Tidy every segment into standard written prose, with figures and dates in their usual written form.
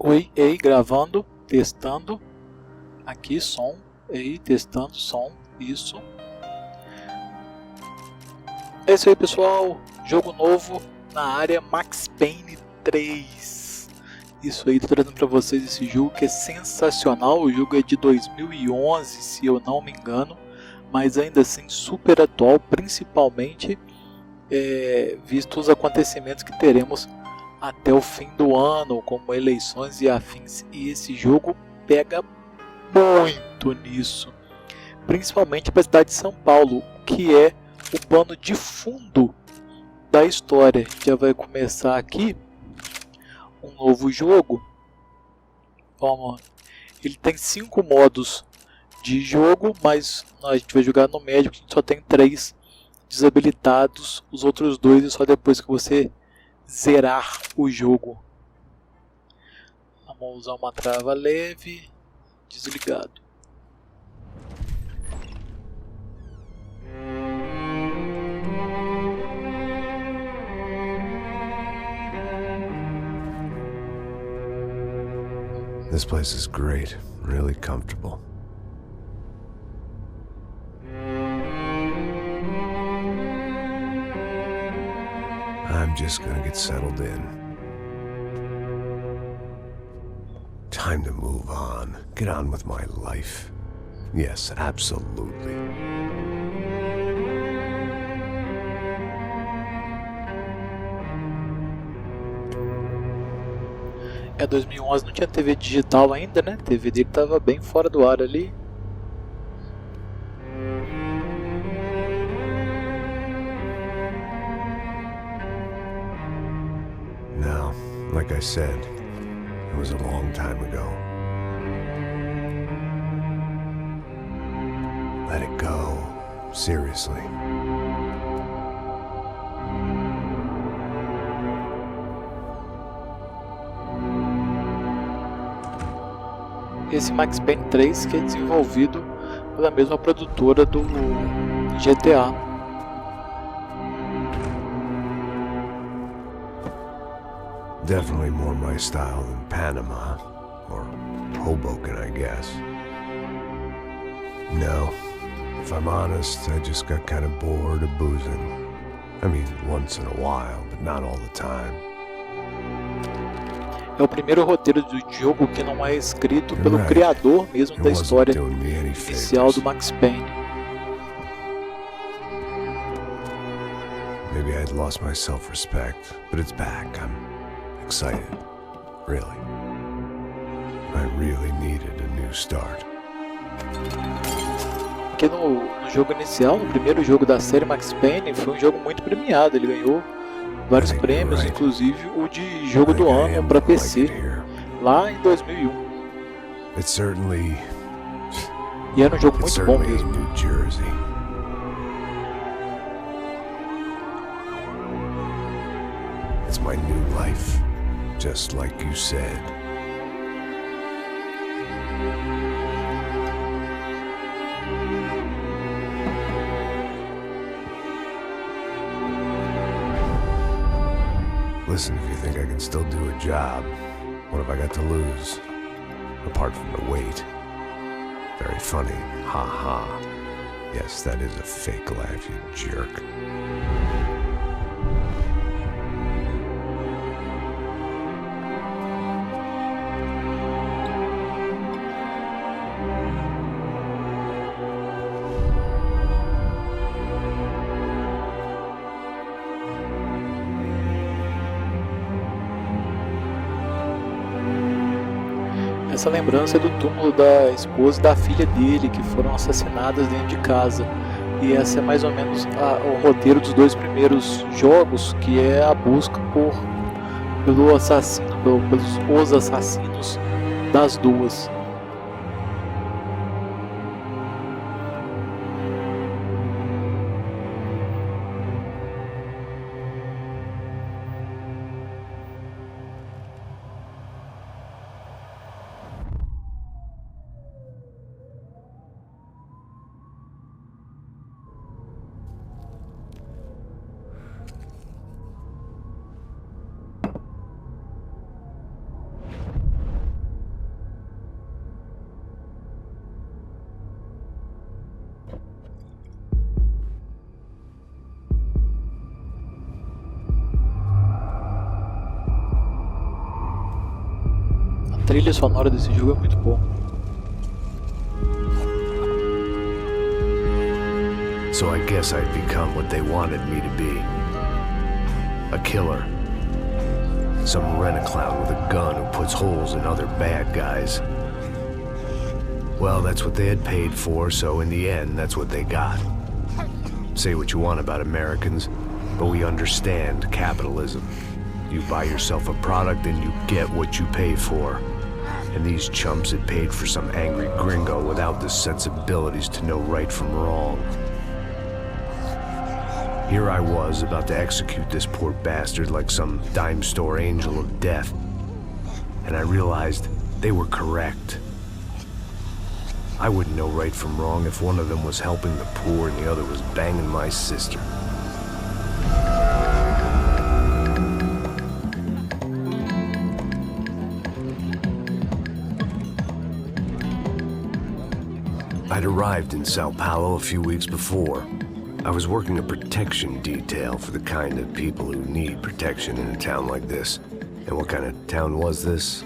Oi, ei, gravando, testando, aqui som, ei, testando som, isso. É isso aí, pessoal, jogo novo na área, Max Payne 3. Isso aí, tô trazendo pra vocês esse jogo que é sensacional. O jogo é de 2011, se eu não me engano, mas ainda assim super atual, principalmente visto os acontecimentos que teremos até o fim do ano, como eleições e afins, e esse jogo pega muito nisso, principalmente para a cidade de São Paulo, que é o pano de fundo da história. Já vai começar aqui um novo jogo. Vamos. Ele tem 5 modos de jogo, mas a gente vai jogar no médio, que só tem 3 desabilitados, os outros 2 é só depois que você zerar o jogo. Vamos usar uma trava leve, desligado. This place is great, really comfortable. I'm just gonna get settled in. Time to move on. Get on with my life. Yes, absolutely. É 2011, não tinha TV digital ainda, né? TV dele tava bem fora do ar ali. Now, like I said, it was a long time ago. Let it go. Seriously. Esse Max Payne 3 que é desenvolvido pela mesma produtora do GTA. Definitely more my style than Panama, or Hoboken, I guess. No, if I'm honest, I just got kind of bored of boozing. I mean, once in a while, but not all the time. É o primeiro roteiro do jogo que não é escrito pelo criador mesmo da história inicial do Max Payne. Maybe I'd lost my self-respect, but it's back. I'm excited. Really. I really needed a new start. Porque no jogo inicial, no primeiro jogo da série Max Payne, foi um jogo muito premiado. Ele ganhou vários prêmios, inclusive o de jogo do ano para PC, lá em 2001. E era um jogo muito bom mesmo. It's my new life, just like you said. Listen, if you think I can still do a job, what have I got to lose? Apart from the weight. Very funny, ha ha. Yes, that is a fake laugh, you jerk. Essa lembrança é do túmulo da esposa e da filha dele, que foram assassinadas dentro de casa. E essa é mais ou menos o roteiro dos 2 primeiros jogos, que é a busca pelo assassino, pelos assassinos das duas. trilha sonora desse jogo é muito boa. So I guess I'd become what they wanted me to be. A killer. Some rent-a-clown with a gun who puts holes in other bad guys. Well, that's what they had paid for, so in the end, that's what they got. Say what you want about Americans, but we understand capitalism. You buy yourself a product and you get what you pay for. And these chumps had paid for some angry gringo without the sensibilities to know right from wrong. Here I was, about to execute this poor bastard like some dime store angel of death. And I realized they were correct. I wouldn't know right from wrong if one of them was helping the poor and the other was banging my sister. I'd arrived in Sao Paulo a few weeks before. I was working a protection detail for the kind of people who need protection in a town like this. And what kind of town was this?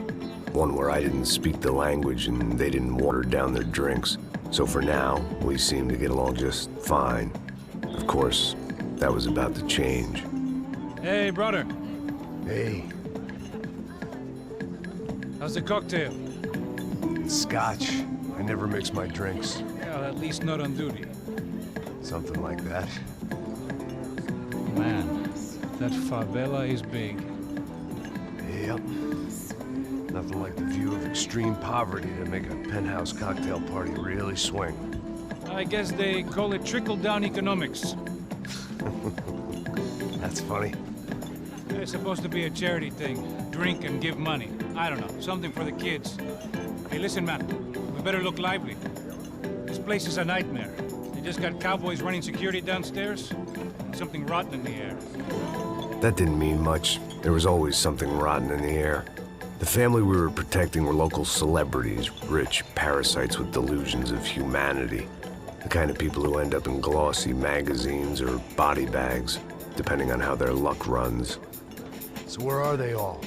One where I didn't speak the language and they didn't water down their drinks. So for now, we seemed to get along just fine. Of course, that was about to change. Hey, brother. Hey, How's the cocktail? Scotch. I never mix my drinks. Well, at least not on duty. Something like that. Man, that favela is big. Yep. Nothing like the view of extreme poverty to make a penthouse cocktail party really swing. I guess they call it trickle-down economics. That's funny. It's supposed to be a charity thing. Drink and give money. I don't know, something for the kids. Hey, listen, man. We better look lively. This place is a nightmare. They just got cowboys running security downstairs. Something rotten in the air. That didn't mean much. There was always something rotten in the air. The family we were protecting were local celebrities, rich parasites with delusions of humanity. The kind of people who end up in glossy magazines or body bags, depending on how their luck runs. So where are they all?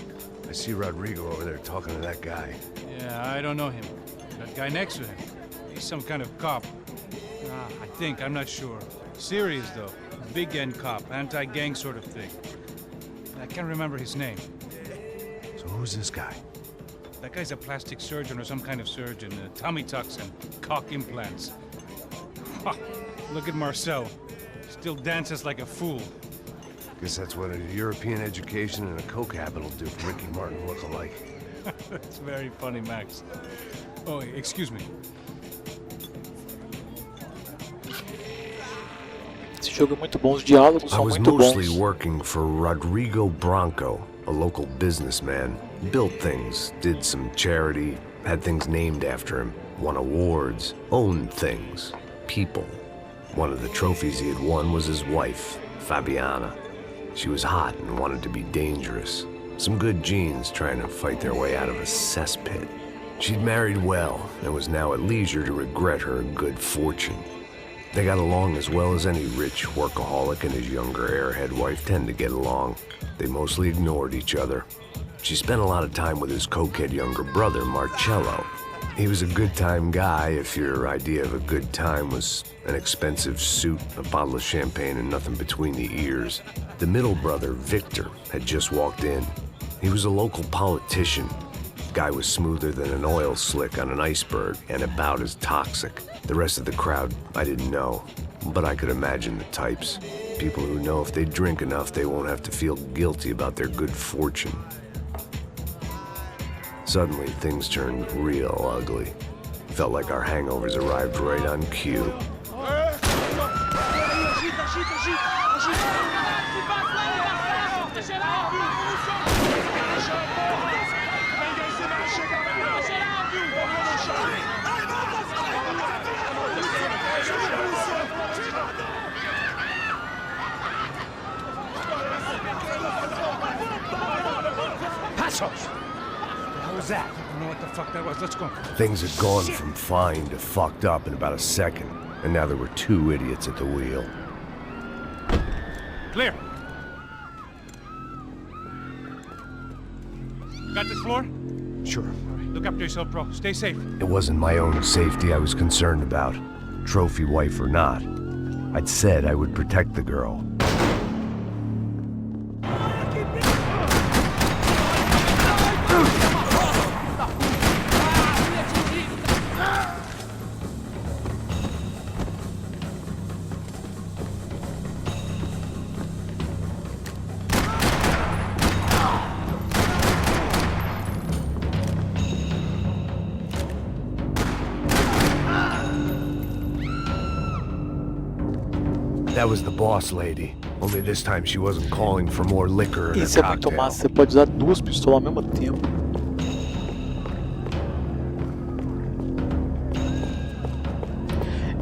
I see Rodrigo over there talking to that guy. Yeah, I don't know him. That guy next to him. He's some kind of cop. I think, I'm not sure. Serious, though. Big-end cop, anti-gang sort of thing. I can't remember his name. So who's this guy? That guy's a plastic surgeon or some kind of surgeon. Tummy tucks and cock implants. Look at Marcel. Still dances like a fool. Guess that's what a European education and a coke habit will do for Ricky Martin look-alike. It's very funny, Max. Oh, excuse me. Esse jogo é muito bom, os diálogos I são was muito mostly bons. working for Rodrigo Branco, a local businessman. Built things, did some charity, had things named after him, won awards, owned things, people. One of the trophies he had won was his wife, Fabiana. She was hot and wanted to be dangerous. Some good genes trying to fight their way out of a cesspit. She'd married well and was now at leisure to regret her good fortune. They got along as well as any rich workaholic and his younger airhead wife tend to get along. They mostly ignored each other. She spent a lot of time with his cokehead younger brother, Marcello. He was a good-time guy if your idea of a good time was an expensive suit, a bottle of champagne, and nothing between the ears. The middle brother, Victor, had just walked in. He was a local politician. Guy was smoother than an oil slick on an iceberg and about as toxic. The rest of the crowd, I didn't know, but I could imagine the types. People who know if they drink enough, they won't have to feel guilty about their good fortune. Suddenly, things turned real ugly. Felt like our hangovers arrived right on cue. What was that? I don't know what the fuck that was. Let's go. Things had gone from fine to fucked up in about a second, and now there were two idiots at the wheel. Clear. Got this floor? Sure. All right. Look after yourself, bro. Stay safe. It wasn't my own safety I was concerned about, trophy wife or not. I'd said I would protect the girl. That was the boss lady. Only this time she wasn't calling for more liquor and Isso a é muito cocktail. massa, você pode usar duas pistolas ao mesmo tempo.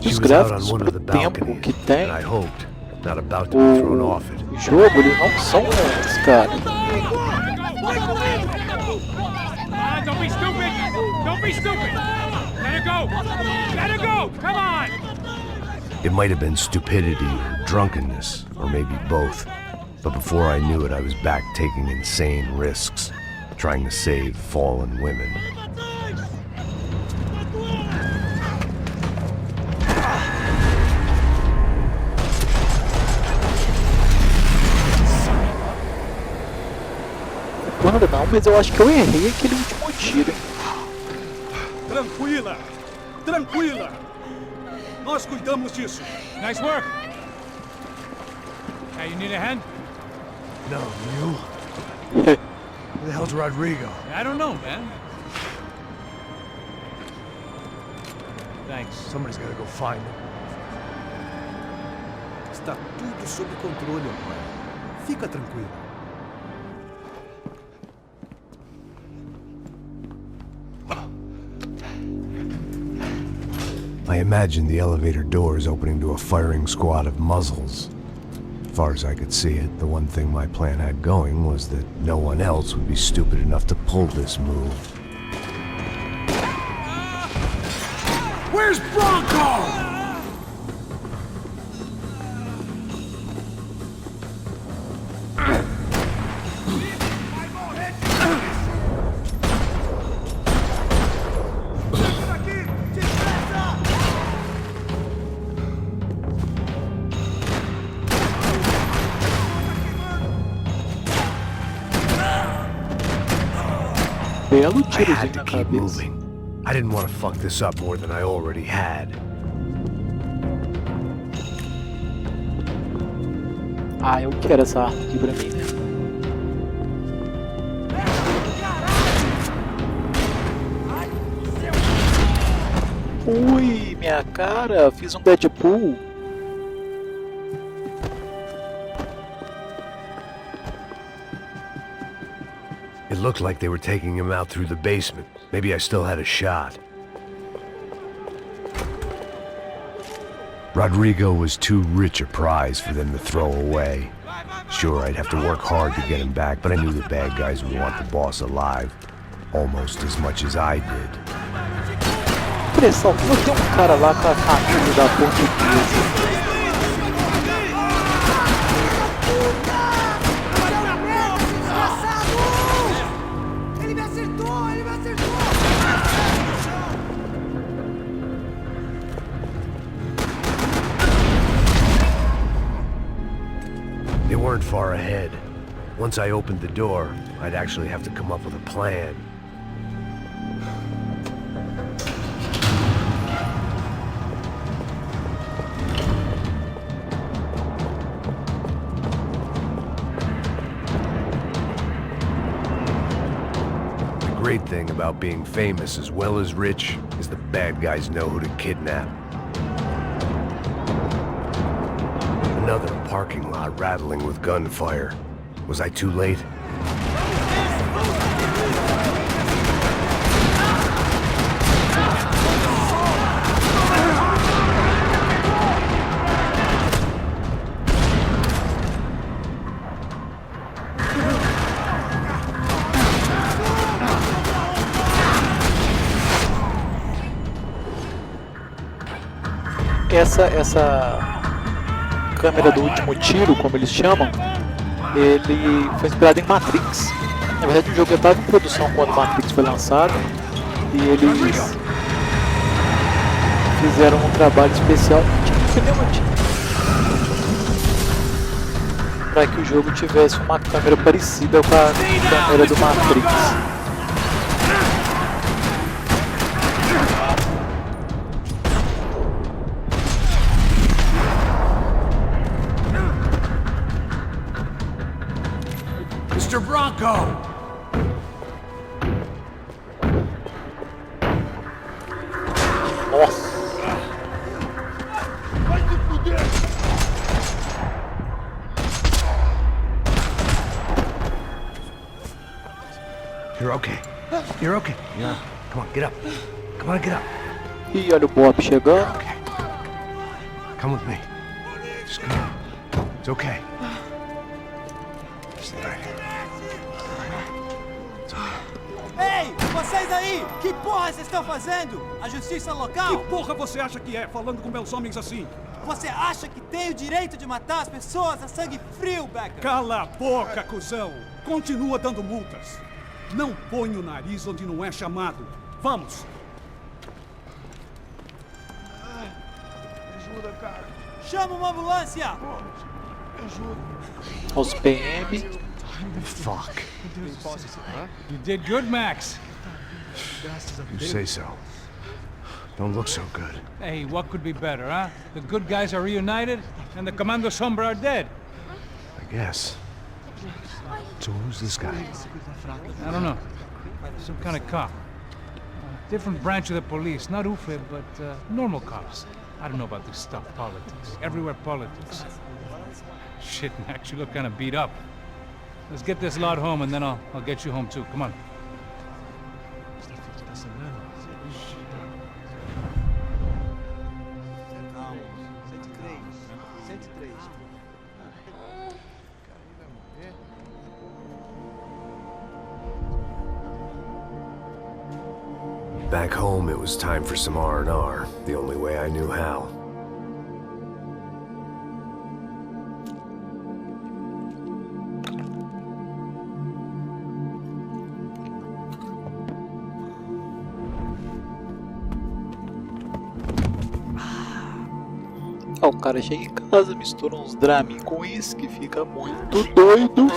E os gráficos pro tempo que tem, and I hoped, not about to be thrown off it. o jogo, eles não são ruins, cara. Don't be stupid! Don't be stupid! Let her go! Let her go! Come on! It might have been stupidity or drunkenness, or maybe both. But before I knew it, I was back taking insane risks, trying to save fallen women. Mano, não, mas eu acho que eu errei aquele último tiro, hein? Tranquila! Tranquila! Nós cuidamos disso! Nice work! Hey, you need a hand? No, you? Who the hell's Rodrigo? I don't know, man. Thanks. Somebody's gotta go find him. Está tudo sob controle, pai. Fica tranquilo. I imagined the elevator doors opening to a firing squad of muzzles. As far as I could see it, the one thing my plan had going was that no one else would be stupid enough to pull this move. Where's Bronco? Belo I tirozinho had to na keep cabeça. moving. I didn't want to fuck this up more than I already had. Ah, eu quero essa arma aqui pra mim, né? Ui, minha cara, fiz um Deadpool. It looked like they were taking him out through the basement. Maybe I still had a shot. Rodrigo was too rich a prize for them to throw away. Sure, I'd have to work hard to get him back, but I knew the bad guys would want the boss alive. Almost as much as I did. Pressão, não tem um cara lá com a camisa da portuguesa. They weren't far ahead. Once I opened the door, I'd actually have to come up with a plan. The great thing about being famous as well as rich is the bad guys know who to kidnap. Another parking lot rattling with gunfire. Was I too late? Essa câmera do último tiro, como eles chamam, ele foi inspirado em Matrix. Na verdade, o jogo já estava em produção quando Matrix foi lançado E eles fizeram um trabalho especial para que o jogo tivesse uma câmera parecida com a câmera do Matrix. Mr. Bronco! Nossa! You're okay. You're okay. Yeah. Come on, get up. Come on, get up. E olha o Bob chegando. Okay. Come with me. Just come on. It's okay. Stay right here. It's okay. Ei, vocês aí! Que porra vocês estão fazendo? A justiça local? Que porra você acha que é, falando com meus homens assim? Você acha que tem o direito de matar as pessoas a sangue frio, Becker? Cala a boca, cuzão! Continua dando multas. Não põe o nariz onde não é chamado. Vamos! Ajuda, cara. Chama uma ambulância! Ajuda. Aos PM. Fuck. You did good, Max. You say so. Don't look so good. Hey, what could be better, huh? The good guys are reunited, and the Commando Sombra are dead. I guess. So who's this guy? I don't know. Some kind of cop. Different branch of the police. Not UFE, but normal cops. I don't know about this stuff, politics. Everywhere politics. Shit, Max, you look kind of beat up. Let's get this lot home, and then I'll get you home too. Come on. Back home, it was time for some R&R, the only way I knew how. O cara chega em casa, mistura uns Dramin com uísque, fica muito doido.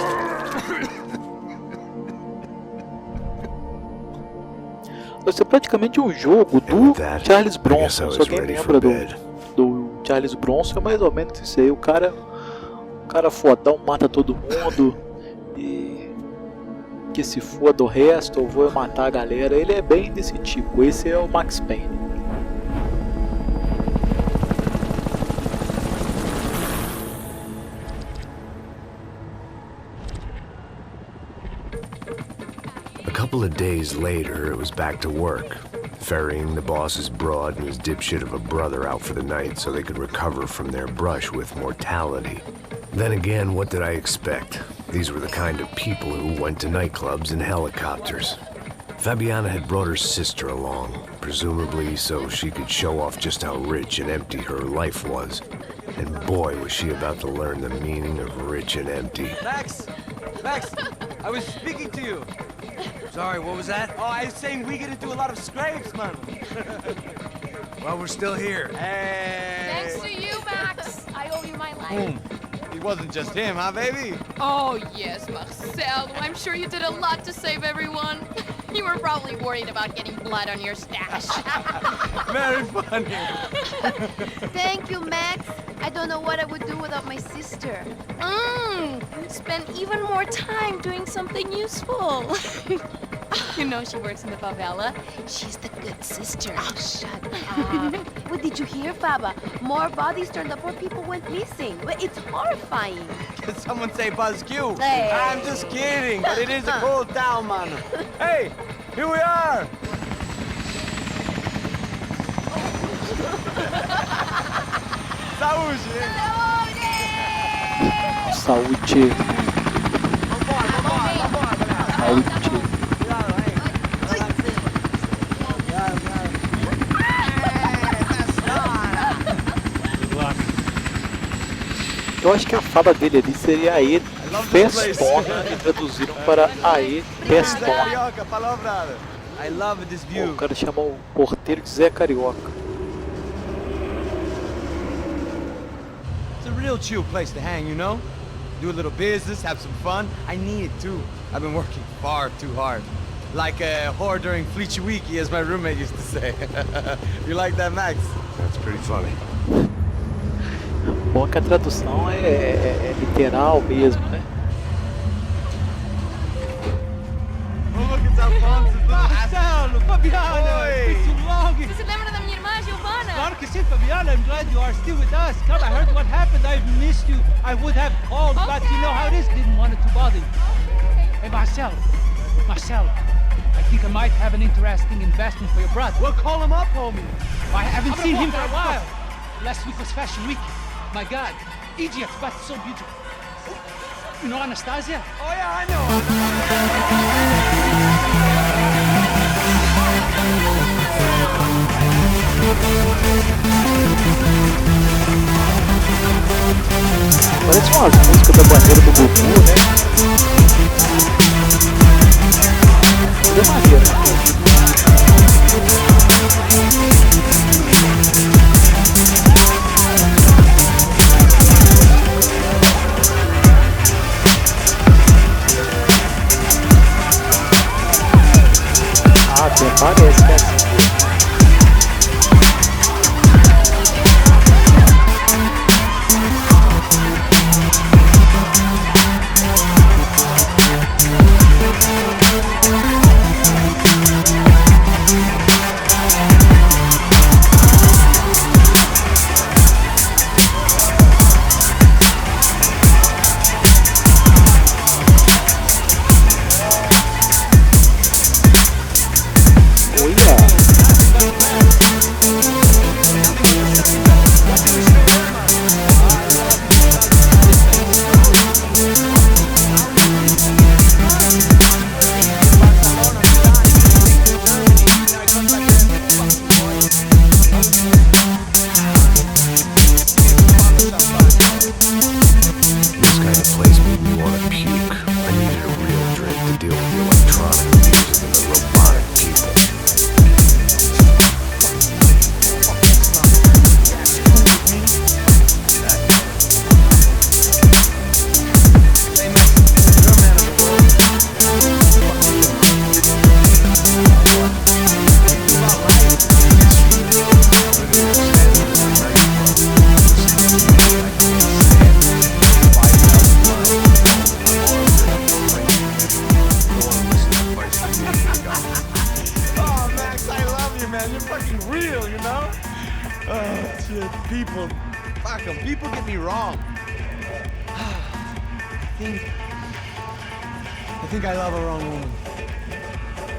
Vai ser praticamente um jogo do Charles Bronson. Só quem lembra do Charles Bronson é mais ou menos isso aí. O cara fodão, mata todo mundo e que se foda o resto, eu vou matar a galera. Ele é bem desse tipo. Esse é o Max Payne. A couple of days later, it was back to work, ferrying the boss's broad and his dipshit of a brother out for the night so they could recover from their brush with mortality. Then again, what did I expect? These were the kind of people who went to nightclubs in helicopters. Fabiana had brought her sister along, presumably so she could show off just how rich and empty her life was. And boy, was she about to learn the meaning of rich and empty. Max! Max! I was speaking to you! Sorry, what was that? Oh, I was saying we gotta do a lot of scrapes, man! Well, we're still here. Hey! Thanks to you, Max. I owe you my life. It wasn't just him, huh, baby? Oh, yes, Marcel. I'm sure you did a lot to save everyone. You were probably worried about getting blood on your stash. Very funny! Thank you, Max. I don't know what I would do without my sister. Spend even more time doing something useful. You know she works in the favela. She's the good sister. Oh, shut up. What did you hear, Faba? More bodies turned up where people went missing. It's horrifying. Did someone say Buzz Q? Hey. I'm just kidding, but it is a cool town, man. Hey, here we are! Saúde! Saúde. Saúde. Eu acho que a fala dele ali seria Aê Pestona e traduziram para Aê Pestona. I love this Pô, view. o cara chamou o porteiro de Zé Carioca. It's a real chill place to hang, you know? Do a little business, have some fun. I need it too. I've been working far too hard. Like a whore during Fleechy Weeky, as my roommate used to say. You like that, Max? That's pretty funny. Bom que a tradução é literal mesmo, né? Oh, look, it's Alfonso's little Marcelo, Fabiana, Oi. it's been too long. Você se lembra da minha irmã, Giovanna? Claro que sim, Fabiana. I'm glad you are still with us. Come, I heard what happened. I've missed you. I would have called, but you know how it is. Didn't want to bother you. Hey, Marcelo, I think I might have an interesting investment for your brother. Well, call him up, homie. I haven't seen him for a while. Last week was Fashion Week. My God, Egypt, but so beautiful. You know Anastasia? Oh, yeah, I know. Parece umas músicas da bandeira do Goku, né? Tudo é maneiro, né? Ah, até parece que é assim. People, fuck them. People get me wrong. I think I love a wrong woman.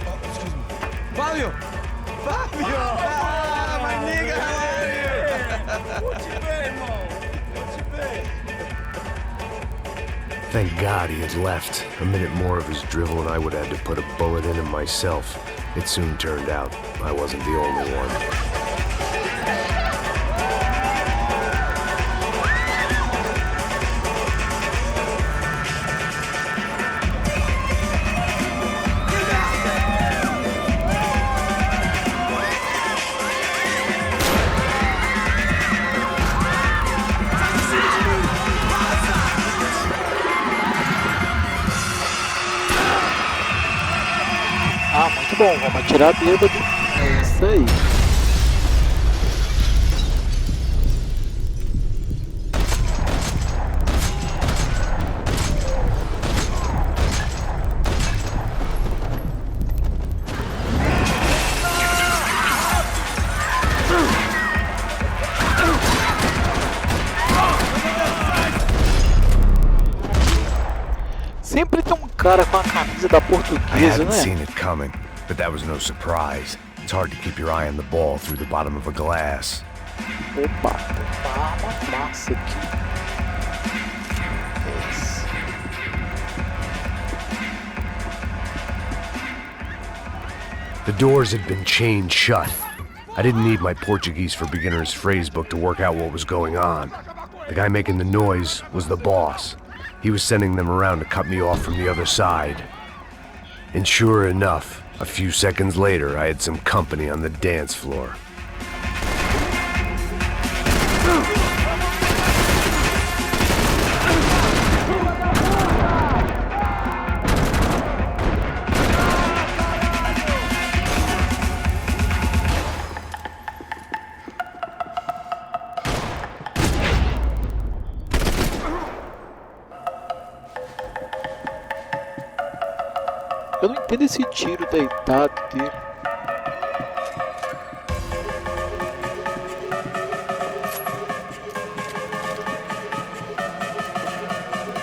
Oh, excuse me. Fabio! Fabio! Ah, my nigga, how are you? What you been, Mo? What you been? Thank God he had left. A minute more of his drivel and I would have had to put a bullet in him myself. It soon turned out I wasn't the only one. Ah, muito bom, vamos atirar bêbado. É isso aí. Sempre tem um cara com a camisa da I portuguesa, hadn't né? seen it coming, but that was no surprise. It's hard to keep your eye on the ball through the bottom of a glass. Opa, tem uma arma massa aqui. Esse. The doors had been chained shut. I didn't need my Portuguese for Beginners phrase book to work out what was going on. The guy making the noise was the boss. He was sending them around to cut me off from the other side. And sure enough, A few seconds later, I had some company on the dance floor. Eu não entendo esse tiro deitado dele.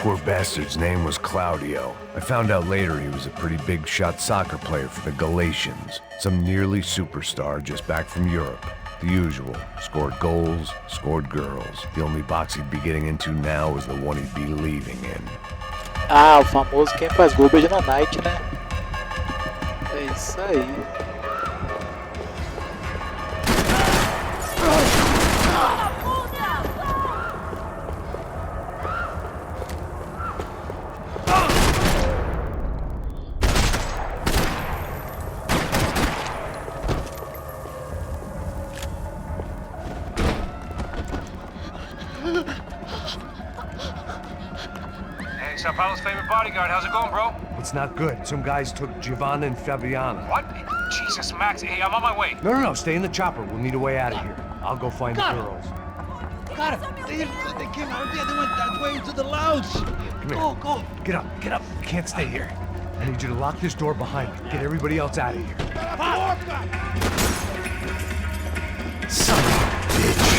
Poor bastard's name was Claudio. I found out later he was a pretty big shot soccer player for the Galatians. Some nearly superstar just back from Europe. The usual. Scored goals, scored girls. The only box he'd be getting into now is the one he'd be leaving in. Ah, o famoso quem faz gol beija na night, né? É isso aí. Hey, Sao Paulo's favorite bodyguard. How's it going, bro? It's not good. Some guys took Giovanna and Fabiana. What? Jesus, Max. Hey, I'm on my way. No, stay in the chopper. We'll need a way out of here. I'll go find the girls. Got it. They came out there. They went that way into the lounge. Come here. Go. Get up. You can't stay here. I need you to lock this door behind me. Get everybody else out of here. Son of a bitch.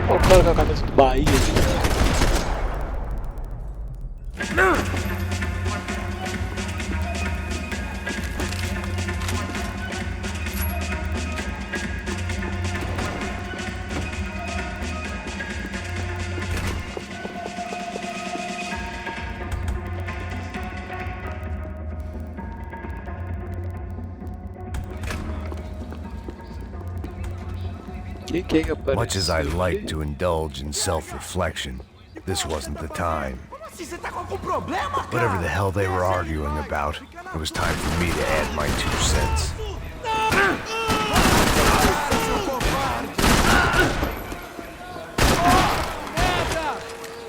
Olha o cara com a camisa do Bahia aqui. Much as I like to indulge in self-reflection, this wasn't the time. Whatever the hell they were arguing about, it was time for me to add my 2 cents.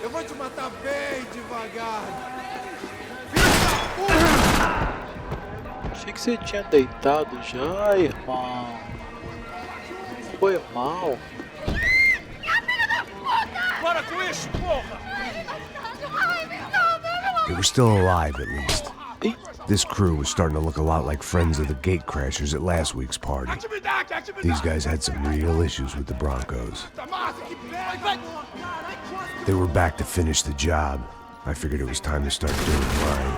Eu vou te matar bem devagar. Achei que você tinha deitado já, irmão. Foi mal. Para com isso, porra! They were still alive, at least. This crew was starting to look a lot like friends of the gatecrashers at last week's party. These guys had some real issues with the Broncos. They were back to finish the job. I figured it was time to start doing mine.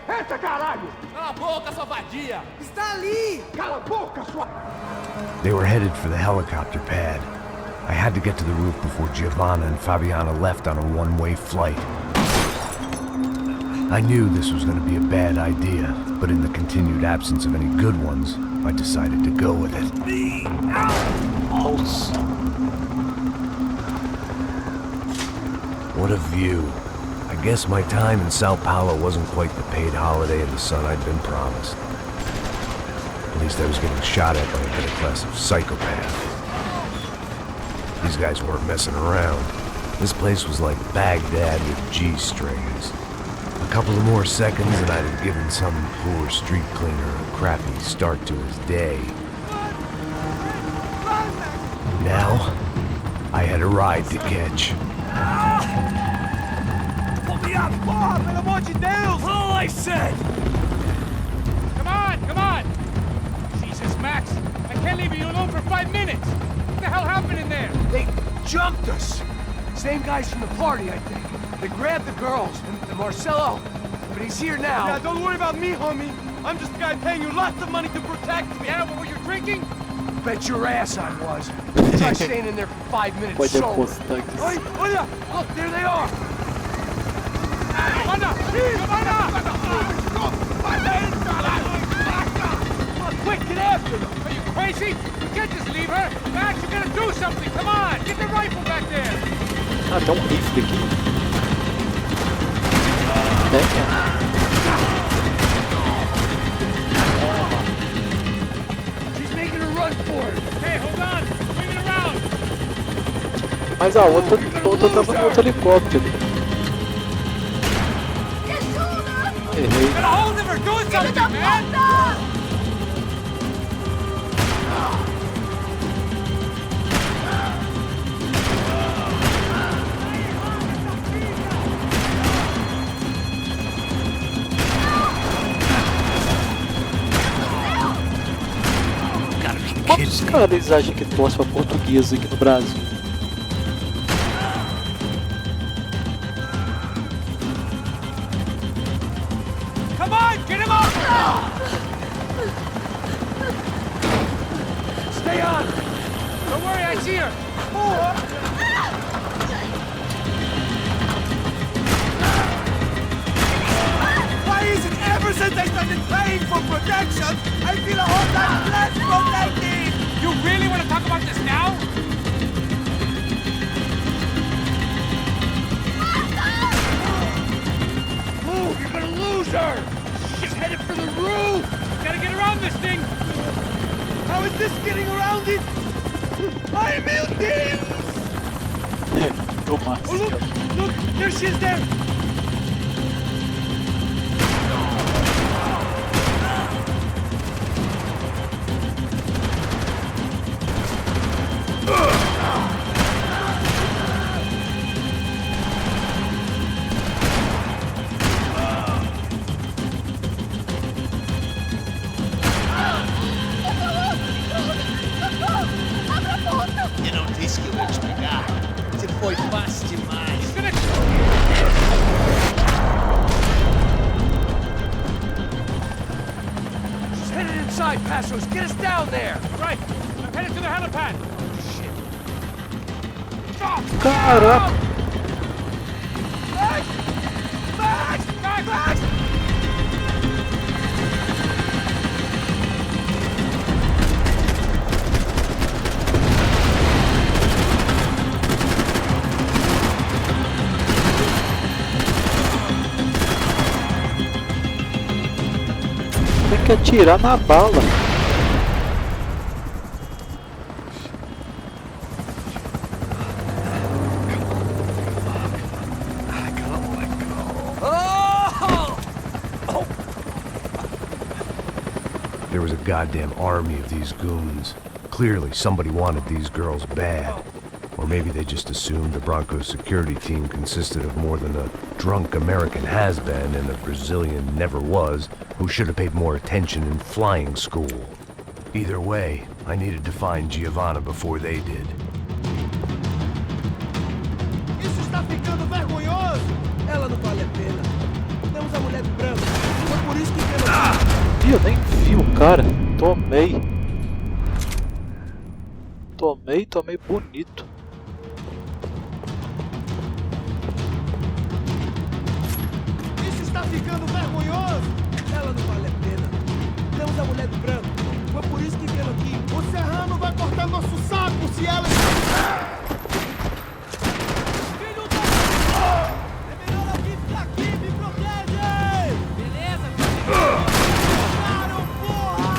Entra, caralho! Cala a boca, sua vadia! Está ali! Cala a boca, sua... They were headed for the helicopter pad. I had to get to the roof before Giovanna and Fabiana left on a one-way flight. I knew this was going to be a bad idea, but in the continued absence of any good ones, I decided to go with it. What a view. I guess my time in Sao Paulo wasn't quite the paid holiday in the sun I'd been promised. At least I was getting shot at by a better class of psychopath. These guys weren't messing around. This place was like Baghdad with G-strings. A couple of more seconds and I'd have given some poor street cleaner a crappy start to his day. Now, I had a ride to catch. Pull me up! Bob, pelo amor de Deus! All I said! Come on! Jesus, Max, I can't leave you alone for 5 minutes! What the hell happened in there? They jumped us! Same guys from the party, I think. They grabbed the girls, and Marcelo, but he's here now. Yeah, don't worry about me, homie. I'm just a guy paying you lots of money to protect me. Yeah, but were you drinking? Bet your ass I was. Try staying in there for 5 minutes Pode sober. apostar que Oi, olha! Look, there they are! Quick, get after them! Are you crazy? You can't just leave her! Max, you gotta do something! Come on! Get the rifle back there! Ah, tem rifle aqui. She's making a run for it! Hey, hold on! Bring it around! Mas a outra tava no outro helicóptero. Errei. Get a hold of her! Do something, man! Quantos caras acham que torce pra português aqui no Brasil? Come on! Get him up! Stay on! Don't worry, I see her! Why is it ever since I started paying for protection, I feel a whole lot less protected? You really want to talk about this now? Move, you're gonna lose her! She's headed for the roof! Gotta get around this thing! How is this getting around it? I mil Deus! Tô massa. Oh, look, there she is there! Eu não disse que eu ia te pegar. Você foi fácil demais. She's headed inside, Passos! Get us down there! Right, I'm headed to the helipad. Shit. Caraca! Max! Max! Max! Max! Tem que atirar na bala. There was a goddamn army of these goons. Clearly, somebody wanted these girls bad. Or maybe they just assumed the Broncos security team consisted of more than a drunk American has-been and a Brazilian never-was who should have paid more attention in flying school. Either way, I needed to find Giovanna before they did. Isso está ficando vergonhoso! Ela não vale a pena. Temos a mulher de branco. Foi por isso que Ih, eu nem vi o cara. Tomei. Tomei bonito. Isso está ficando vergonhoso! Ela não vale a pena. Temos a mulher de branco. Foi por isso que veio aqui. O Serrano vai cortar nosso saco se ela... Filho da... É melhor alguém ficar aqui, me protege! Beleza, claro, porra!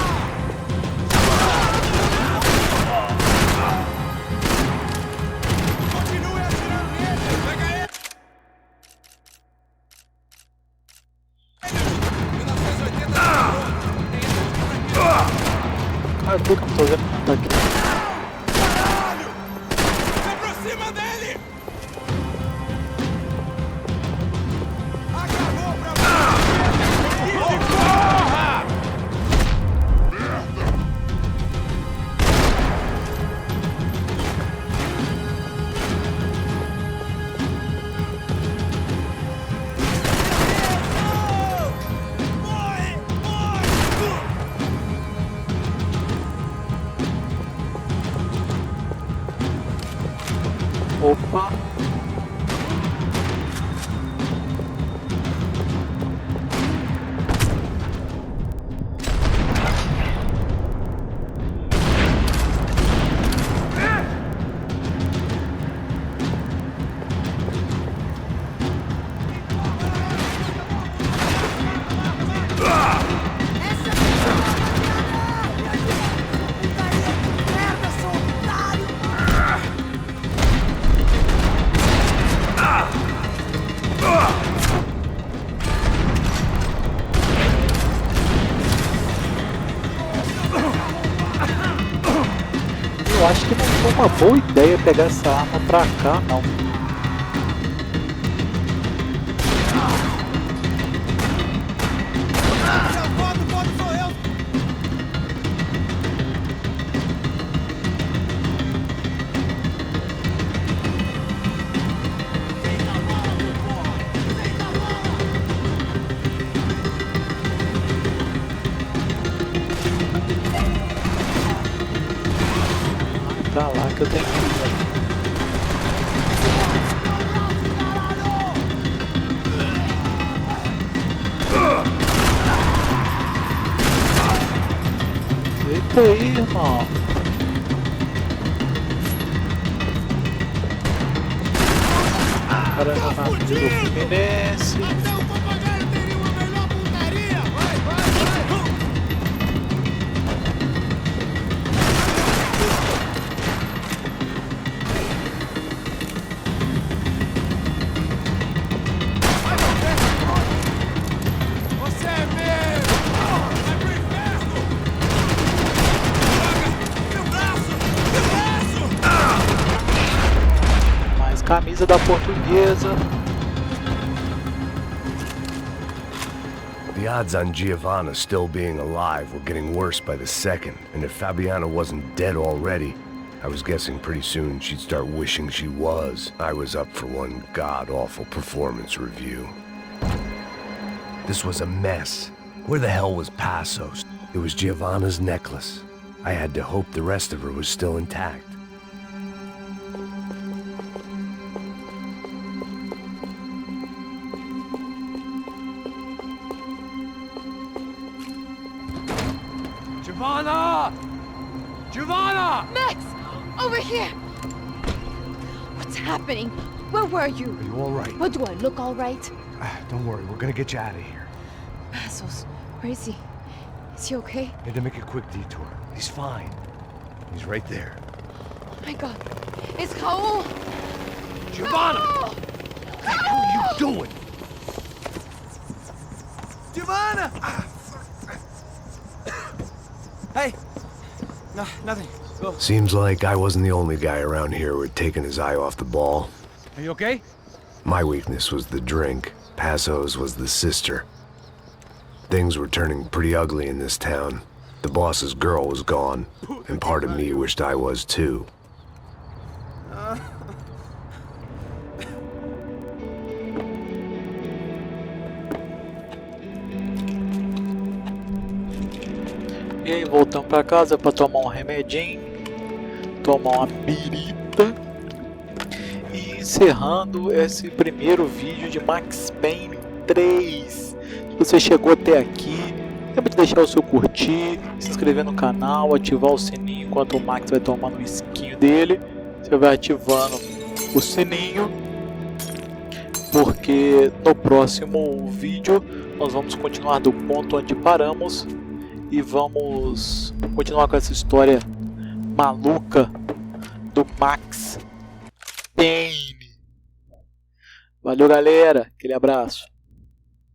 Opa. Eu acho que não foi uma boa ideia pegar essa arma pra cá, não. Pra lá que eu tenho que ir. Eita aí, irmão. Cara, na Vila Fluminense. Camisa da portuguesa. The odds on Giovanna still being alive were getting worse by the second, and if Fabiana wasn't dead already, I was guessing pretty soon she'd start wishing she was. I was up for one god-awful performance review. This was a mess. Where the hell was Passos? It was Giovanna's necklace. I had to hope the rest of her was still intact. Giovanna! Giovanna! Max! Over here! What's happening? Where were you? Are you all right? What, do I look all right? Don't worry, we're gonna get you out of here. Passos, where is he? Is he okay? Had to make a quick detour. He's fine. He's right there. Oh my god. It's Raul! Giovanna! Raul! What the hell are you doing? Giovanna! Hey! No, nothing. Go. Seems like I wasn't the only guy around here who had taken his eye off the ball. Are you okay? My weakness was the drink. Passos was the sister. Things were turning pretty ugly in this town. The boss's girl was gone, and part of me wished I was too. E aí voltamos pra casa pra tomar um remedinho, tomar uma birita e encerrando esse primeiro vídeo de Max Payne 3. Se você chegou até aqui, lembra de deixar o seu curtir, se inscrever no canal, ativar o sininho enquanto o Max vai tomando o esquinho dele. Você vai ativando o sininho, porque no próximo vídeo nós vamos continuar do ponto onde paramos. E vamos continuar com essa história maluca do Max Payne. Valeu, galera. Aquele abraço.